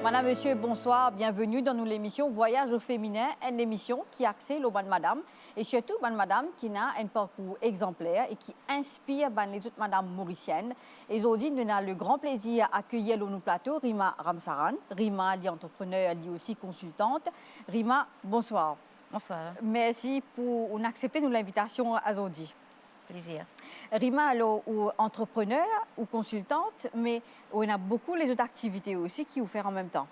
Madame, Monsieur, bonsoir. Bienvenue dans l'émission Voyage au féminin, une émission qui est axée sur madame et surtout madame qui a un parcours exemplaire et qui inspire les autres madame mauriciennes. Et aujourd'hui, nous avons le grand plaisir d'accueillir sur nos plateaux Rima Ramsaran. Rima est entrepreneur, elle est aussi consultante. Rima, bonsoir. Bonsoir. Merci pour accepter l'invitation aujourd'hui. Plaisir. Rima, alors, ou entrepreneur ou consultante, mais on a beaucoup les autres activités aussi qui vous font en même temps.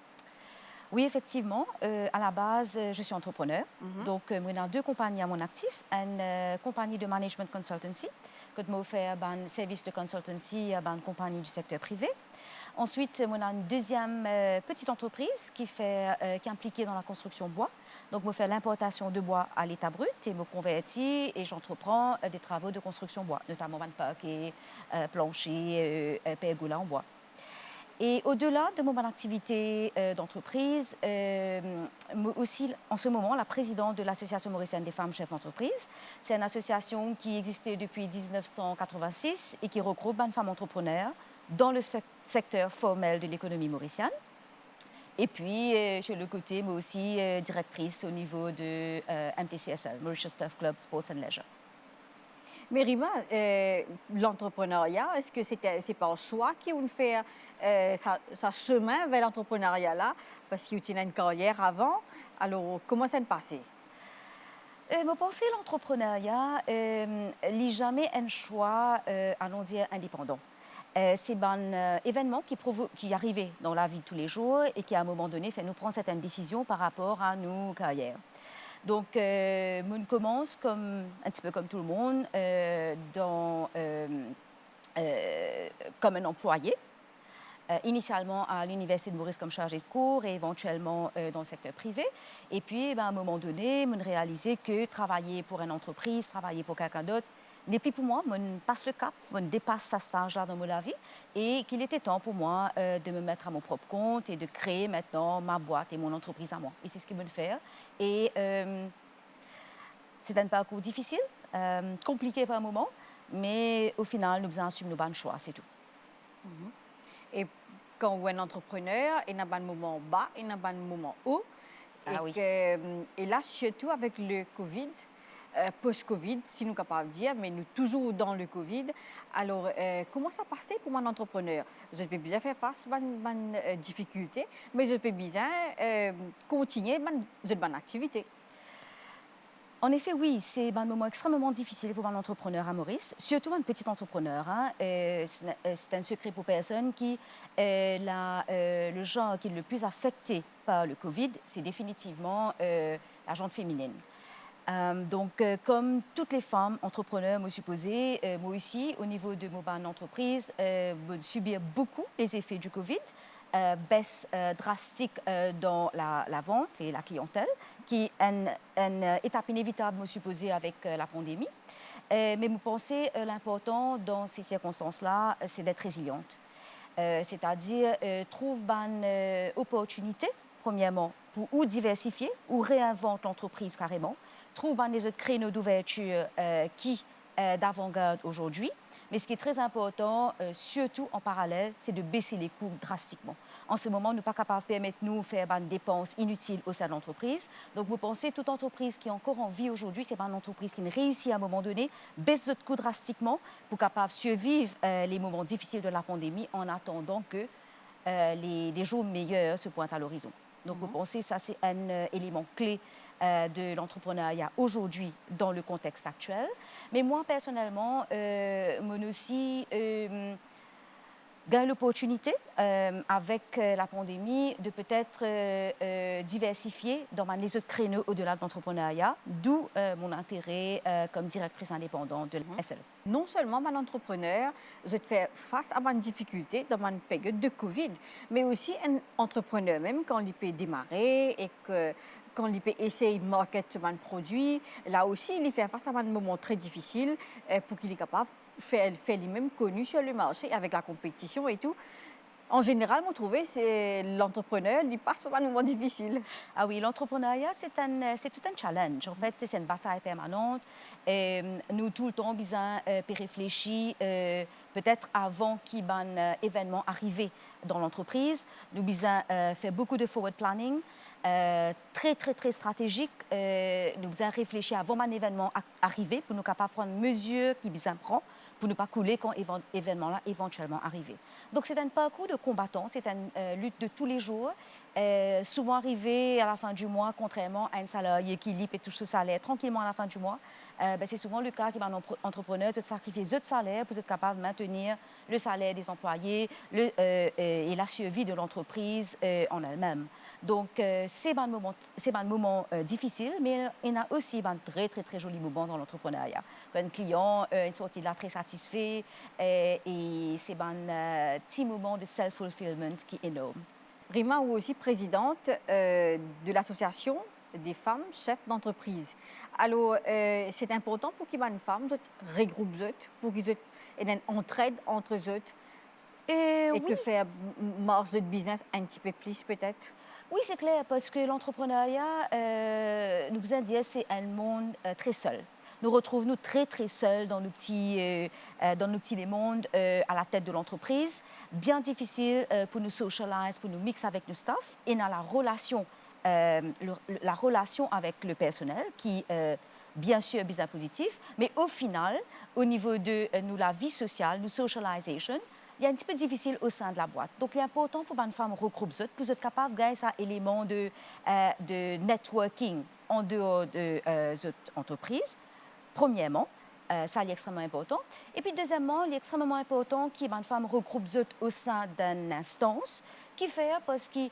Oui, effectivement. À la base, je suis entrepreneur. Donc, j'ai deux compagnies à mon actif. Une compagnie de management consultancy, que je fais un service de consultancy à une compagnie du secteur privé. Ensuite, on a une deuxième petite entreprise qui est impliquée dans la construction bois. Donc, je fais l'importation de bois à l'état brut et me convertis et j'entreprends des travaux de construction bois, notamment van parquet, plancher, pergola en bois. Et au-delà de mon activité d'entreprise, aussi en ce moment la présidente de l'Association mauricienne des femmes chefs d'entreprise. C'est une association qui existait depuis 1986 et qui regroupe des femmes entrepreneurs dans le secteur formel de l'économie mauricienne. Et puis, sur le côté, moi aussi directrice au niveau de MTCSL, Mauritius Turf Club Sports and Leisure. Mais Rima, l'entrepreneuriat, est-ce que c'est par choix qu'on fait sa chemin vers l'entrepreneuriat là, parce qu'il y a une carrière avant? Alors, comment ça se passait? Je pense que l'entrepreneuriat n'est jamais un choix, allons dire, indépendant. C'est un événement qui arrivait dans la vie de tous les jours et qui, à un moment donné, fait nous prendre certaines décisions par rapport à nos carrières. Donc, on commence un petit peu comme tout le monde, comme un employé. Initialement à l'Université de Maurice comme chargée de cours et éventuellement dans le secteur privé. Et puis, à un moment donné, on réalisait que travailler pour une entreprise, travailler pour quelqu'un d'autre, n'est plus pour moi. On passe le cap, on dépasse ce stage-là dans ma vie et qu'il était temps pour moi de me mettre à mon propre compte et de créer maintenant ma boîte et mon entreprise à moi. Et c'est ce que je veux faire. Et c'est un parcours difficile, compliqué par un moment, mais au final, nous avons assumé nos bons choix, c'est tout. Et quand on est un entrepreneur, il y a un moment bas, il y a un moment haut. Et là, surtout avec le Covid, post-Covid, si nous sommes capables de dire, mais nous toujours dans le Covid. Alors, comment ça passait pour un entrepreneur? Je peux bien faire face à une difficulté, mais je peux bien continuer cette bonne activité. En effet, oui, c'est un moment extrêmement difficile pour un entrepreneur à Maurice, surtout un petit entrepreneur. C'est un secret pour personne qui le genre qui est le plus affecté par le Covid, c'est définitivement la gente féminine. Donc, comme toutes les femmes entrepreneurs, moi supposé, moi aussi, au niveau de mon entreprise, subir beaucoup les effets du Covid. Baisse drastique dans la vente et la clientèle, qui est une étape inévitable, me supposé, avec la pandémie. Mais vous pensez, l'important dans ces circonstances-là, c'est d'être résiliente. C'est-à-dire trouve une opportunité, premièrement, pour ou diversifier ou réinventer l'entreprise carrément. Trouve des autres créneaux d'ouverture qui d'avant-garde aujourd'hui. Mais ce qui est très important, surtout en parallèle, c'est de baisser les coûts drastiquement. En ce moment, nous ne sommes pas capables de permettre nous faire des dépenses inutiles au sein de l'entreprise. Donc, vous pensez, toute entreprise qui est encore en vie aujourd'hui, c'est pas une entreprise qui réussit à un moment donné, baisse les coûts drastiquement pour capable survivre les moments difficiles de la pandémie en attendant que les jours meilleurs se pointent à l'horizon. Donc, vous pensez, ça, c'est un élément clé de l'entrepreneuriat aujourd'hui dans le contexte actuel. Mais moi, personnellement, moi aussi, gagne l'opportunité avec la pandémie de peut-être diversifier dans les autres créneaux au-delà de l'entrepreneuriat, d'où mon intérêt comme directrice indépendante de la SL. Non seulement mon entrepreneur, je fais face à une difficulté dans une période de Covid, mais aussi un entrepreneur même quand il peut démarrer et que quand il peut essayer de marketer un produit, là aussi il fait face à un moment très difficile pour qu'il est capable de faire lui-même connu sur le marché avec la compétition et tout. En général, vous trouvez, c'est l'entrepreneur, il passe par un moment difficile. Ah oui, l'entrepreneuriat, c'est tout un challenge. En fait, c'est une bataille permanente. Nous, tout le temps, besoin de réfléchir, peut-être avant qu'il y ait un événement arrivé dans l'entreprise. Nous besoin faire beaucoup de forward planning, très, très, très stratégique. Nous besoin réfléchir avant un événement arrivé pour nous capables de prendre mesures qui besoin prendre pour ne pas couler quand l'événement-là éventuellement arrivé. Donc, c'est un parcours de combattant, c'est une lutte de tous les jours. Souvent arrivé à la fin du mois, contrairement à un salarié qui lit et touche ce salaire tranquillement à la fin du mois, c'est souvent le cas qui va un entrepreneur de sacrifier ce salaire pour être capable de maintenir le salaire des employés et la survie de l'entreprise en elle-même. Donc, c'est un moment difficile, mais il y a aussi un très, très, très joli moment dans l'entrepreneuriat. Quand un client est sorti de là très satisfait et c'est un petit moment de self-fulfillment qui est énorme. Rima est aussi présidente de l'association des femmes chefs d'entreprise. Alors, c'est important pour qu'il y ait une femme qui regroupe pour qu'ils aient une entraide entre eux et oui. que faire marche de business un petit peu plus peut-être. Oui, c'est clair, parce que l'entrepreneuriat, nous vous dire, c'est un monde très seul. Nous retrouvons très, très seuls dans nos petits mondes à la tête de l'entreprise. Bien difficile pour nous socialiser, pour nous mixer avec nos staff. Et dans la relation avec le personnel qui, bien sûr, est bien positif. Mais au final, au niveau de la vie sociale, nous socialisation, il y a un petit peu difficile au sein de la boîte. Donc, il est important pour une femme regrouper pour être capable de gagner un élément de networking en dehors de l'entreprise. Premièrement, ça est extrêmement important. Et puis, deuxièmement, il est extrêmement important qu'il y ait une femme regroupe au sein d'une instance qui fait parce que,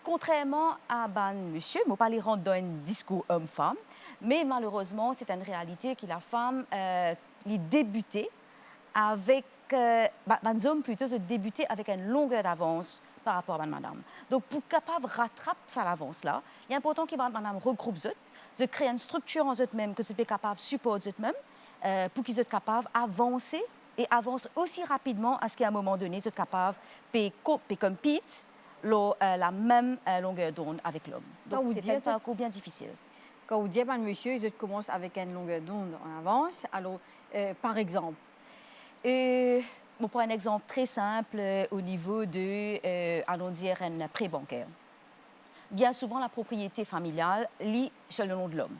contrairement à monsieur, je ne vais pas les rendre dans un discours homme-femme, mais malheureusement, c'est une réalité que la femme les débuté avec les hommes plutôt de débuter avec une longueur d'avance par rapport à madame. Donc, pour capable de rattraper ça l'avance-là, il est important que madame regroupe de créer une structure en eux-mêmes que soient capable de supporter eux-mêmes pour qu'ils soient capables d'avancer et avancent aussi rapidement à ce qu'à un moment donné, ils soient capables de compter la même longueur d'onde avec l'homme. Donc, c'est un parcours bien difficile. Quand vous dites, monsieur, ils commencent avec une longueur d'onde en avance. Alors, par exemple, on prend un exemple très simple au niveau de, allons dire, un prêt bancaire. Bien souvent, la propriété familiale lie sur le nom de l'homme.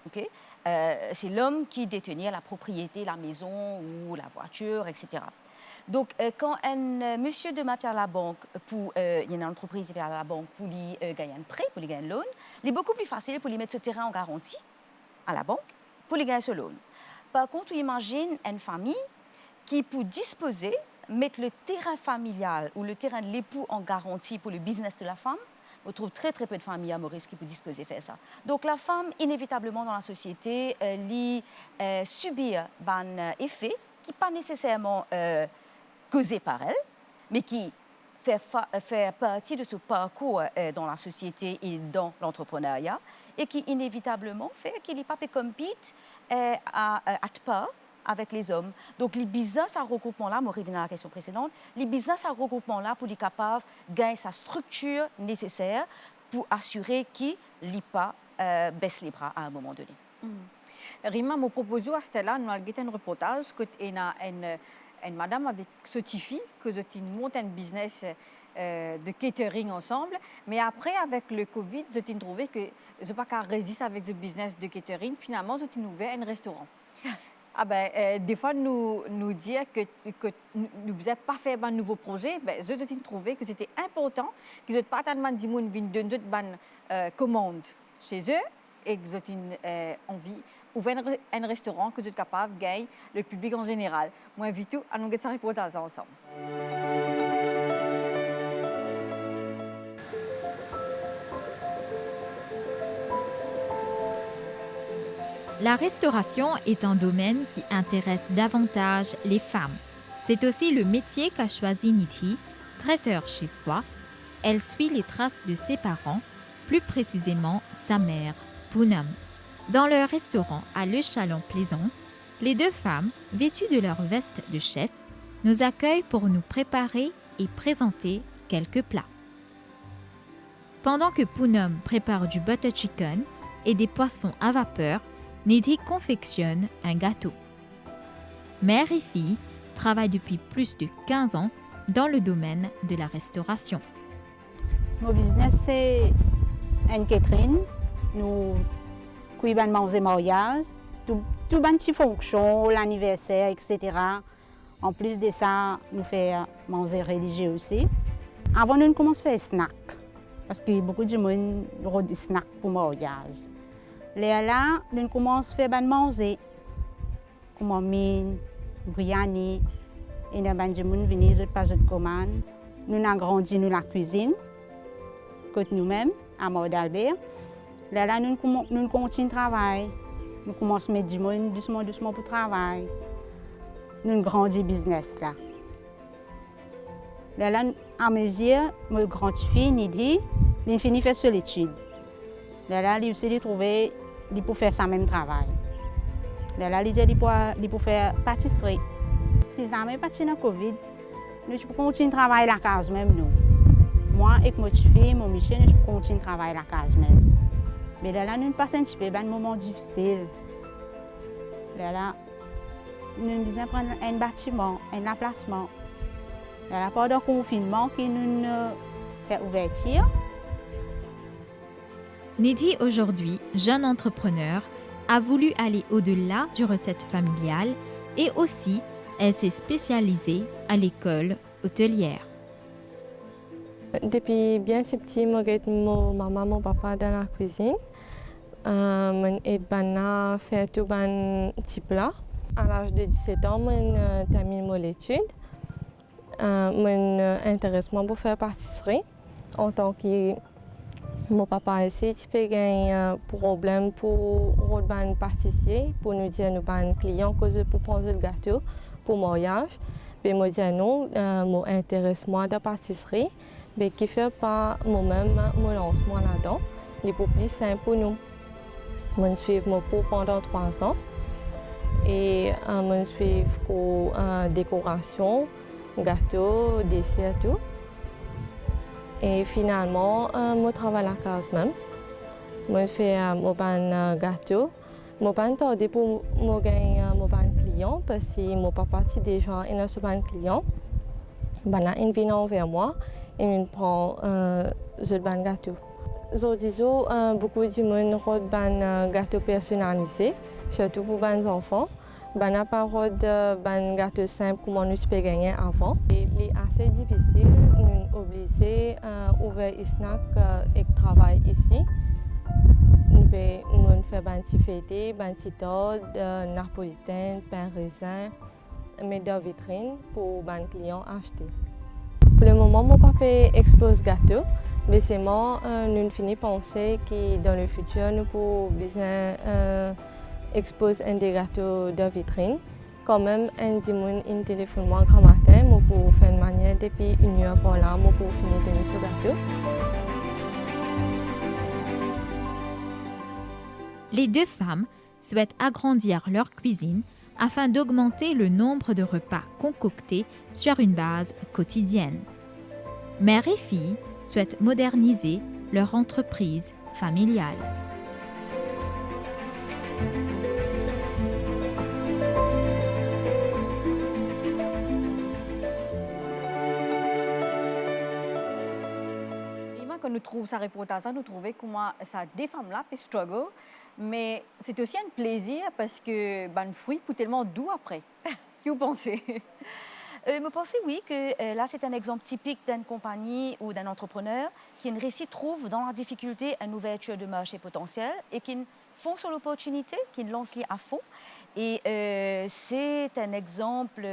Okay? C'est l'homme qui détenait la propriété, la maison ou la voiture, etc. Donc, quand un monsieur demande à la banque, il y a une entreprise qui vient à la banque pour lui gagner un prêt, pour lui gagner un loan, il est beaucoup plus facile pour lui mettre ce terrain en garantie à la banque pour lui gagner ce loan. Par contre, imagine une famille qui, pour disposer, mettre le terrain familial ou le terrain de l'époux en garantie pour le business de la femme. On trouve très, très peu de familles à Maurice qui peuvent disposer de faire ça. Donc, la femme, inévitablement, dans la société, subit un effet qui n'est pas nécessairement causé par elle, mais qui fait partie de ce parcours dans la société et dans l'entrepreneuriat, et qui, inévitablement, fait qu'il n'est pas compete à part avec les hommes. Donc, les business à regroupement-là, je reviens à la question précédente, les business à regroupement-là pour être capable de gagner sa structure nécessaire pour assurer qu'il n'y pas baisse les bras à un moment donné. Rima m'a proposé à Stella, nous avons un reportage que une madame avec Sotifi, que c'est une monte un business de catering ensemble. Mais après, avec le Covid, j'ai trouvé que je n'ai pas qu'à résister avec ce business de catering. Finalement, j'ai ouvert un restaurant. Des fois, nous dire que nous n'avons pas fait un nouveau projet, j'ai trouvé que c'était important qu'ils n'aient pas tellement de gens qui viennent de commande chez eux et qu'ils aient envie d'ouvrir un restaurant que vous êtes capable de gagner le public en général. Moi, j'invite tout à nous faire un reportage ensemble. La restauration est un domaine qui intéresse davantage les femmes. C'est aussi le métier qu'a choisi Niti, traiteur chez soi. Elle suit les traces de ses parents, plus précisément sa mère, Poonam. Dans leur restaurant à Le Chalon-Plaisance, les deux femmes, vêtues de leur veste de chef, nous accueillent pour nous préparer et présenter quelques plats. Pendant que Poonam prépare du butter chicken et des poissons à vapeur, Nidhi confectionne un gâteau. Mère et fille travaillent depuis plus de 15 ans dans le domaine de la restauration. Mon business, c'est une catering. Nous cuisons manger mariage, tout les petites fonctions, l'anniversaire, etc. En plus de ça, nous faisons manger religieux aussi. Avant, nous commençons à faire des snacks. Parce que beaucoup de monde ont des snacks pour le mariage. Là, nous commençons à faire manger. Comme mine, biryani. Et nous avons des gens qui viennent par de commande. Nous avons grandi dans la cuisine, côté nous-mêmes, à Mort d'Albert. Là, nous continuons de travailler. Nous commençons à mettre du monde doucement pour travailler. Nous grandissons le business là. Là, à mesure, mon grande fille, Nidhi, elle finit de faire solitude. Là, elle aussi trouvé, elle peut faire ça même travail. Là, elle peut faire pâtisserie. Si ça n'est pas de Covid, nous pouvons continuer de travailler à la case même nous. Moi et ma fille, mon Michel, nous pouvons continuer de travailler à la case même. Mais là, nous passons un petit peu un moment difficile. Là, nous avons besoin de prendre un bâtiment, un emplacement. Là, pendant le confinement, qui nous fait ouverture. Nidhi, aujourd'hui jeune entrepreneur, a voulu aller au-delà du recette familiale et aussi elle s'est spécialisée à l'école hôtelière. Depuis bien petit, je mon maman, mon papa dans la cuisine. Je fais tout les petits plats. À l'âge de 17 ans, je termine mon étude. Je m'intéresse pour faire pâtisserie. En tant que mon papa ici, il a un problème pour les pâtissiers, pour nous dire nos clients pour prendre le gâteau pour le mariage. Je me dis non, je m'intéresse de la pâtisserie, mais qui fait pas moi-même mon lancement là-dedans. C'est plus simple pour nous. Je suis mon cours pendant 3 ans et je suis la décoration, gâteau, dessert, tout. Et finalement, je travaille à la case même. Je fais mon gâteau. Je suis tardé pour gagner mon client parce que mon papa est déjà un client. Il vient vers moi et il prend le gâteau. Aujourd'hui, beaucoup de monde ont un gâteau personnalisé, surtout pour les enfants. Il n'y a pas de gâteau simple comme on peut gagner avant. Il est assez difficile, nous obligés à ouvrir un snack et travailler ici. Nous faisons des petits fêtés, des petits torts, napolitaines, pain raisin, mais dans vitrine pour les clients acheter. Pour le moment, mon papa expose gâteau. Mais c'est moi, nous finissons par penser que dans le futur, nous pouvons bien exposer un des gâteaux de vitrine. Quand même, un dimanche, un téléphone moi grand matin, pour faire une manière depuis 1 heure par là, pour finir de donner ce gâteau. Les deux femmes souhaitent agrandir leur cuisine afin d'augmenter le nombre de repas concoctés sur une base quotidienne. Mère et fille souhaitent moderniser leur entreprise familiale. Quand nous trouvons ce reportage, nous trouvons comment ça des femmes-là peuvent struggle, mais c'est aussi un plaisir parce que le fruit peut tellement doux après. Qu'est-ce que vous pensez? Je pense oui que là, c'est un exemple typique d'une compagnie ou d'un entrepreneur qui trouve dans la difficulté une ouverture de marché potentiel et qui font sur l'opportunité, qui lancent à fond. Et c'est un exemple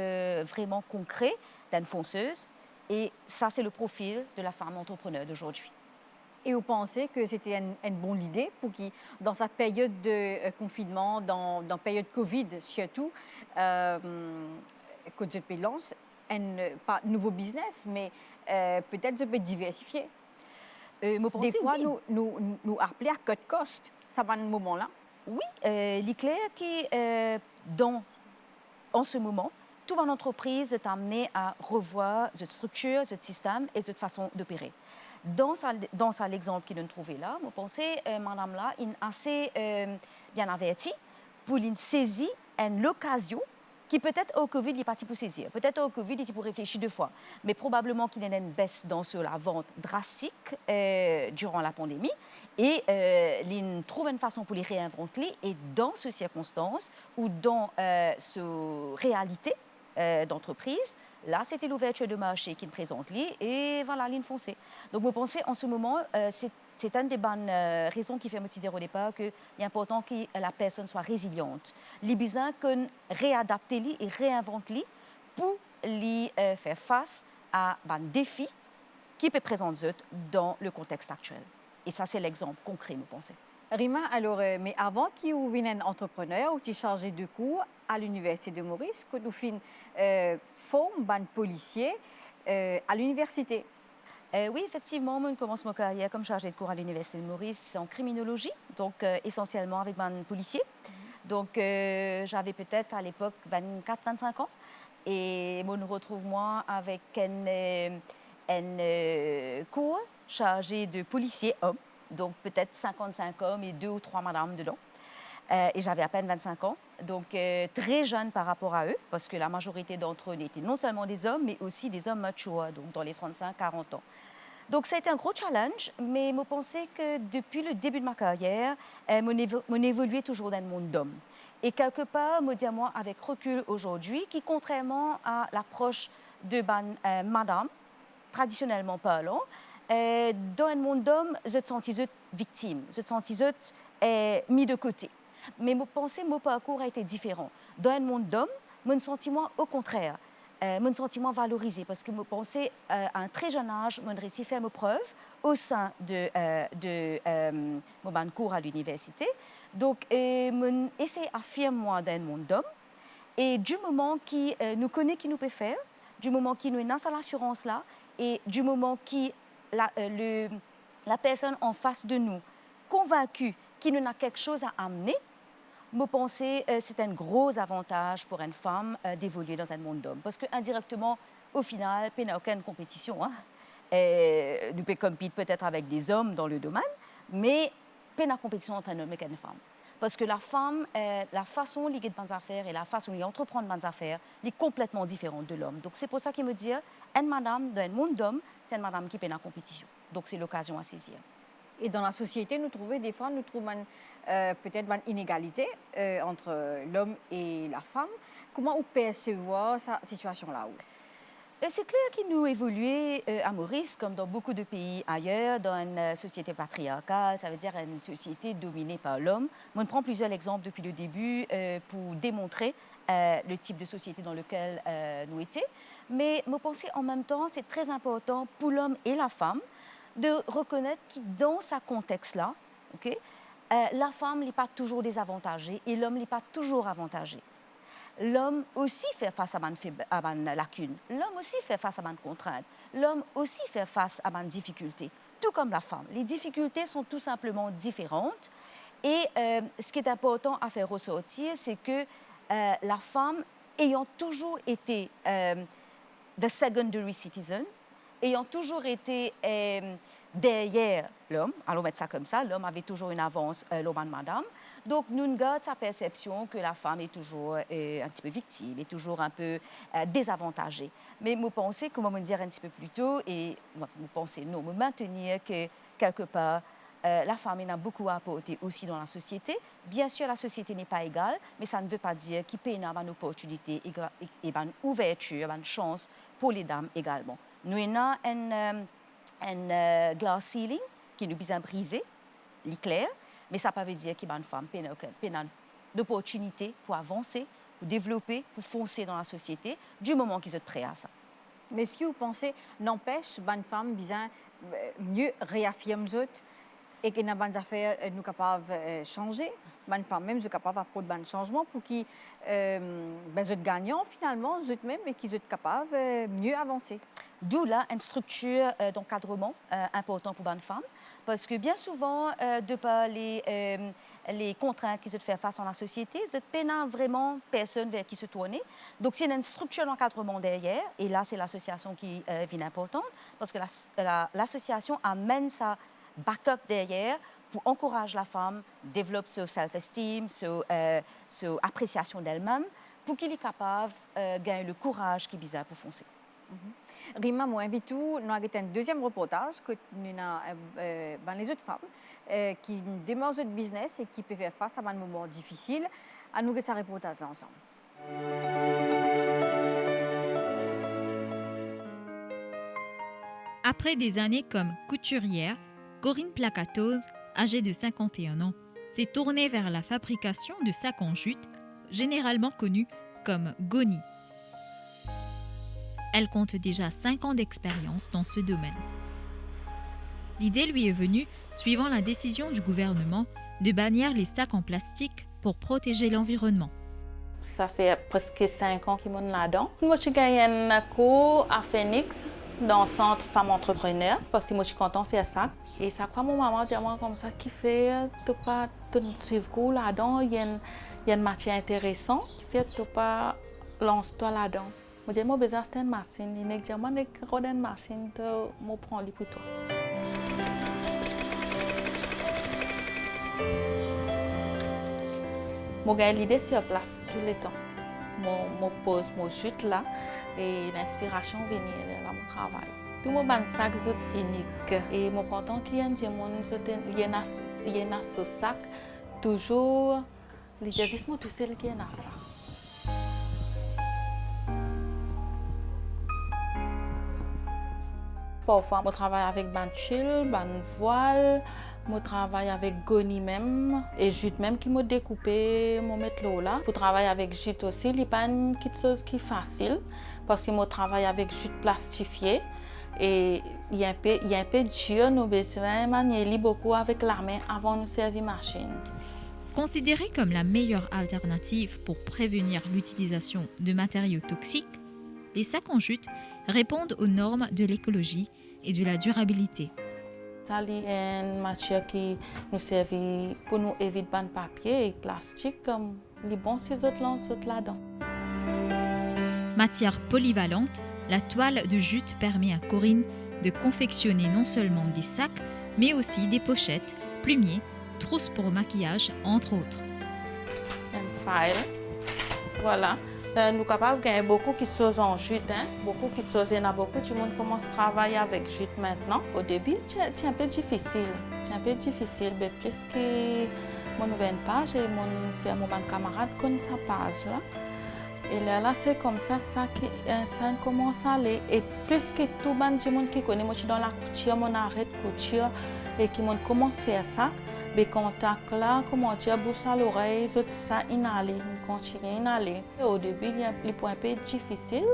vraiment concret d'une fonceuse. Et ça, c'est le profil de la femme entrepreneur d'aujourd'hui. Et vous pensez que c'était une bonne idée pour qui, dans sa période de confinement, dans la période Covid surtout, que je peux lancer pas un nouveau business, mais peut-être je peux diversifier. Des fois, oui. nous appelons à cut cost, ça va à un moment-là. Oui, il est clair que en ce moment, toute entreprise est amenée à revoir cette structure, ce système et cette façon d'opérer. Dans l'exemple qu'il nous trouvait là, vous pensez, madame là, il est assez bien avertie pour une saisie, l'occasion qui peut-être au Covid, il est parti pour saisir. Peut-être au Covid, il est pour réfléchir 2 fois. Mais probablement qu'il y a une baisse dans la vente drastique durant la pandémie. Et il trouve une façon pour les réinventer. Et dans ces circonstances ou dans cette réalité d'entreprise, là, c'était l'ouverture de marché qui présente lui et voilà, ligne foncée. Donc, vous pensez, en ce moment, c'est une des bonnes raisons qui fait me dire au départ qu'il est important que la personne soit résiliente. Il a besoin qu'on réadapte et réinvente pour lui faire face à un défi qui peut présenter dans le contexte actuel. Et ça, c'est l'exemple concret, nous pensons. Rima, alors, mais avant qu'il y ait un entrepreneur ou qui chargé de cours à l'Université de Maurice, que nous faisons forme un policier à l'université. Oui, effectivement, je commence ma carrière comme chargée de cours à l'Université de Maurice en criminologie, donc essentiellement avec un policier. Donc, j'avais peut-être à l'époque 24-25 ans et je me retrouve moi avec un cours chargé de policiers hommes, donc peut-être 55 hommes et 2 ou 3 madames dedans. Et j'avais à peine 25 ans, donc très jeune par rapport à eux, parce que la majorité d'entre eux étaient non seulement des hommes, mais aussi des hommes matures, donc dans les 35-40 ans. Donc ça a été un gros challenge, mais je pensais que depuis le début de ma carrière, je évoluais toujours dans le monde d'hommes. Et quelque part, je dis à moi, avec recul aujourd'hui, qui contrairement à l'approche de madame, traditionnellement parlant, dans un monde d'hommes, je te sentis victime, je te sentis mis de côté. Mais je pensais que mon parcours a été différent. Dans un monde d'hommes, je me sentis moi au contraire. Je me sentis moi valorisée parce que je pensais à un très jeune âge, je réussi à faire mes preuves au sein de mon cours à l'université. Donc, je essayé d'affirmer moi dans un monde d'hommes. Et du moment qui nous connaît qui nous peut faire, du moment qui nous est dans l'assurance là, et du moment qui la personne en face de nous convaincue qu'il nous a quelque chose à amener, je pense que c'est un gros avantage pour une femme d'évoluer dans un monde d'hommes. Parce qu'indirectement, au final, il n'y a aucune compétition. Hein? Nous pouvons compétir peut-être avec des hommes dans le domaine, mais il n'y a compétition entre un homme et une femme. Parce que la femme, la façon de lier de bonnes affaires et la façon d'entreprendre de bonnes affaires est complètement différente de l'homme. Donc c'est pour ça qu'il me dit, une madame dans un monde d'hommes, c'est une madame qui est en compétition. Donc c'est l'occasion à saisir. Et dans la société, nous trouvons des fois, peut-être une inégalité entre l'homme et la femme. Comment vous percevez cette situation-là? C'est clair qu'il nous évolue à Maurice, comme dans beaucoup de pays ailleurs, dans une société patriarcale, ça veut dire une société dominée par l'homme. On prend plusieurs exemples depuis le début pour démontrer le type de société dans lequel nous étions. Mais je pense en même temps, c'est très important pour l'homme et la femme de reconnaître que dans ce contexte-là, la femme n'est pas toujours désavantagée et l'homme n'est pas toujours avantagé. L'homme aussi fait face à une lacune. L'homme aussi fait face à une contrainte. L'homme aussi fait face à une difficulté, tout comme la femme. Les difficultés sont tout simplement différentes. Et ce qui est important à faire ressortir, c'est que la femme, ayant toujours été the secondary citizen, ayant toujours été derrière l'homme, allons mettre ça comme ça, l'homme avait toujours une avance, l'homme et madame. Donc, nous gardons sa perception que la femme est toujours un petit peu victime, est toujours un peu désavantagée. Mais vous pensez, comme on me disait un petit peu plus tôt, et vous pensez, non, vous maintenir que quelque part, la femme a beaucoup à apporter aussi dans la société. Bien sûr, la société n'est pas égale, mais ça ne veut pas dire qu'il peut y avoir une opportunité et une ouverture, une chance pour les dames également. Nous avons un glass ceiling qui nous besoin briser, l'éclair, mais ça ne veut pas dire qu'il y a une femme qui a d'opportunités pour avancer, pour développer, pour foncer dans la société, du moment qu'ils sont prêts à ça. Mais est-ce que vous pensez, n'empêche, une femme besoin mieux réaffirmer et que dans les affaires, nous capables de changer, une femme même, nous capable d'apporter un changement pour qu'ils soient gagnants finalement, eux-mêmes, et qu'ils soient capables de mieux avancer. D'où là une structure d'encadrement importante pour une femme, parce que bien souvent, de par les contraintes qu'ils ont fait face dans la société, ils n'ont vraiment personne vers qui se tourner. Donc, c'est une structure d'encadrement derrière, et là, c'est l'association qui est importante, parce que l'association amène sa backup derrière pour encourager la femme, développer son self-esteem, son appréciation d'elle-même, pour qu'il est capable de gagner le courage qui est besoin pour foncer. Rima, moi, invite tout. Nous avons un deuxième reportage que nous avons les autres femmes qui démarrent notre business et qui peuvent faire face à un moment difficile. À nous regarder ce reportage là ensemble. Après des années comme couturière, Corinne Placatose, âgée de 51 ans, s'est tournée vers la fabrication de sacs en jute, généralement connus comme goni. Elle compte déjà 5 ans d'expérience dans ce domaine. L'idée lui est venue suivant la décision du gouvernement de bannir les sacs en plastique pour protéger l'environnement. Ça fait presque 5 ans que je suis là-dedans. Moi, je gagne un cours à Phoenix, dans le centre Femmes Entrepreneurs, parce que moi, je suis contente de faire ça. Et ça, quoi, mon maman dit à moi comme ça, qui fait, tu pas suivre cours là-dedans, il y a une matière intéressante, qui fait, tu pas lance-toi là-dedans. Je dis, moi, j'ai besoin d'une machine. Il dit, moi, j'ai une machine, je prends pour toi. J'ai l'idée sur place tout le temps. Je pose mon jute là et l'inspiration vient dans mon travail. Tout mon sac est unique et je suis content qu'il y ait un sac toujours l'exercice tout seul qui est dans ça. Parfois, je travaille avec banchil, voile, je travaille avec goni même et jute même qui m'a découpé, je mettre l'eau là. Pour travailler avec jute aussi, il n'y a pas une chose qui est facile parce que je travaille avec jute plastifié et il y a un peu dur, nous besoin manier beaucoup avec la main avant de servir machine. Considérée comme la meilleure alternative pour prévenir l'utilisation de matériaux toxiques, les sacs en jute répondent aux normes de l'écologie et de la durabilité. Ça, c'est une matière qui nous sert pour nous éviter de papier et plastique comme les bons ciseaux là-dedans. Matière polyvalente, la toile de jute permet à Corinne de confectionner non seulement des sacs, mais aussi des pochettes, plumiers, trousses pour maquillage, entre autres. Un file, voilà. Nous sommes capables de gagner beaucoup de choses en jute. Beaucoup de choses, il y a beaucoup de monde qui commence à travailler avec jute maintenant. Au début, c'est un peu difficile. Mais plus que mon nouvelle page et mon camarade connaissent sa page. Là. Et là, c'est comme ça commence à aller. Et plus que tout le monde qui connaît, moi je suis dans la couture, mon arrêt de couture et qui commence à faire ça. Les contacts là, comment dire, bouche à l'oreille, tout ça inhaler, continuer à inhaler. Au début, il peut un peu difficile,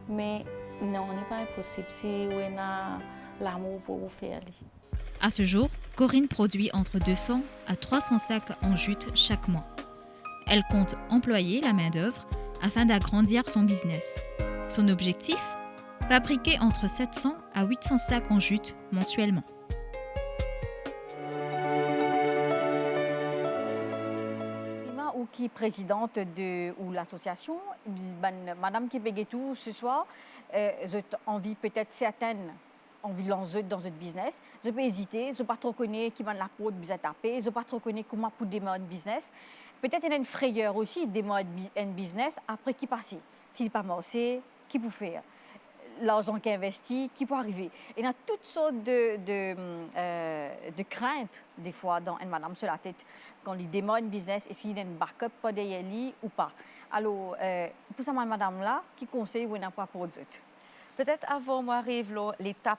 mais non, n'est pas impossible si on a l'amour pour vous faire. À ce jour, Corinne produit entre 200 à 300 sacs en jute chaque mois. Elle compte employer la main-d'œuvre afin d'agrandir son business. Son objectif ? Fabriquer entre 700 à 800 sacs en jute mensuellement. Qui est présidente de l'association, madame qui paye tout ce soir, j'ai envie peut-être certaines envie de lancer dans ce business, je peux hésiter, je ne pas trop connaître qui va la peau de business taper, je ne pas trop connaître comment pour démarrer un business. Peut-être il y a une frayeur aussi de démarrer un business après qui passe. S'il n'est pas marché, qui peut faire? L'argent qui est investi, qui peut arriver. Il y a toutes sortes de craintes, des fois, dans une madame sur la tête. Quand il démarre un business, est-ce qu'il y a une backup pas derrière lui ou pas? Alors, pour ça, madame-là, qui conseille ou n'a pas pour d'autres? Peut-être avant moi arrive l'étape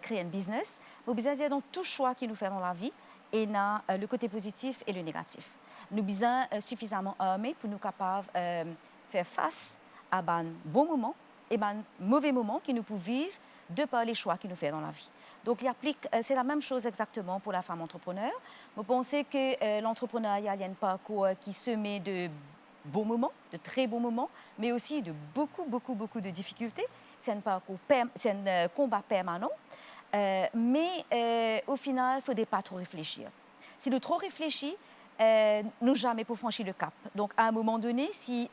créer un business. Nous besoin dire dans tout choix qui nous fait dans la vie, et dans le côté positif et le négatif. Nous besoin suffisamment armés pour nous capables faire face à un bon moment et un mauvais moment que nous pouvons vivre de par les choix qu'il nous fait dans la vie. Donc, c'est la même chose exactement pour la femme entrepreneur. Vous pensez que l'entrepreneuriat, il y a un parcours qui se met de bons moments, de très bons moments, mais aussi de beaucoup de difficultés. C'est un combat permanent. Mais au final, il ne faudrait pas trop réfléchir. Si nous trop réfléchissons, nous jamais pour franchir le cap. Donc, à un moment donné, si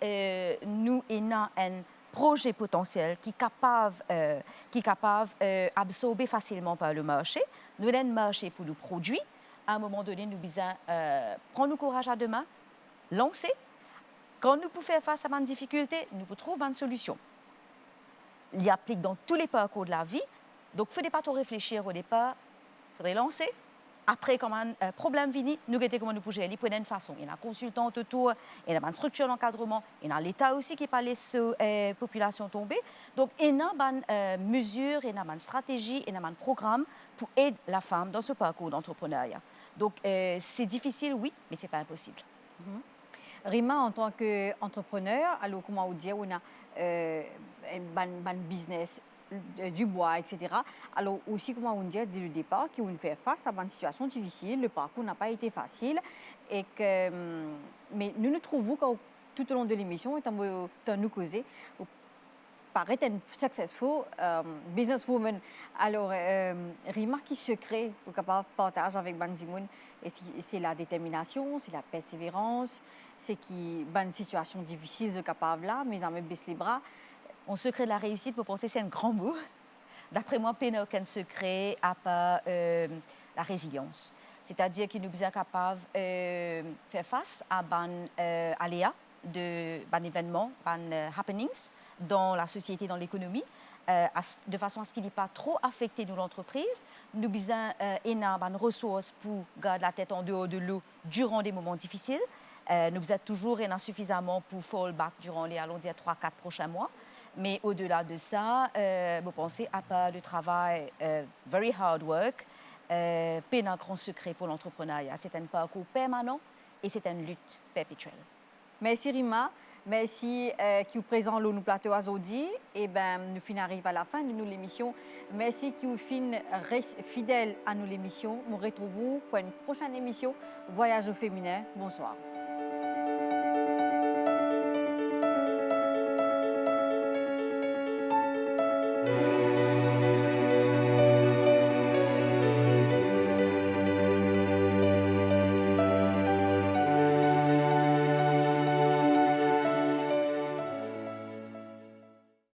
nous avons un projet potentiel qui est capable d'absorber facilement par le marché, nous avons un marché pour nos produits, à un moment donné, nous devons prendre le courage à deux mains, lancer. Quand nous pouvons faire face à une difficulté, nous pouvons trouver une solution. Il y applique dans tous les parcours de la vie. Donc, il ne faudrait pas trop réfléchir au départ, il faudrait lancer. Après, quand un problème vient, nous regardons comment nous pouvons gérer de une façon. Il y a un consultant autour, il y a une structure d'encadrement, il y a l'État aussi qui n'est pas laissé la population tomber. Donc, il y a une mesure, il y a une stratégie, il y a un programme pour aider la femme dans ce parcours d'entrepreneuriat. Donc, c'est difficile, oui, mais ce n'est pas impossible. Rima, en tant qu'entrepreneur, alors comment vous dire, on a un business du bois, etc. Alors aussi, comment on dit dès le départ, qu'on fait face à une situation difficile, le parcours n'a pas été facile, et que, mais nous trouvons que tout au long de l'émission, étant nous causer, paraît une successful businesswoman. Alors, Rima, qui secret vous capable de partager avec Bandimoun, c'est la détermination, c'est la persévérance, c'est qui une situation difficile de capable là, mais en même baisse les bras. Mon secret de la réussite, pour penser, c'est un grand mot. D'après moi, il n'y a aucun secret à part la résilience. C'est-à-dire qu'il nous sommes capables de faire face à un aléa, un événement, un happenings dans la société, dans l'économie, de façon à ce qu'il n'ait pas trop affecté l'entreprise. Nous avons une ressource pour garder la tête en dehors de l'eau durant des moments difficiles. Nous avons toujours suffisamment pour fall back durant les 3-4 prochains mois. Mais au-delà de ça, vous pensez à part le travail, very hard work, pas un grand secret pour l'entrepreneuriat. C'est un parcours permanent et c'est une lutte perpétuelle. Merci Rima, merci qui vous présente nous plateau aujourd'hui. Et nous arrivons à la fin de nous l'émission. Merci qui vous reste fidèle à nous l'émission. Nous retrouvons pour une prochaine émission Voyage au féminin. Bonsoir.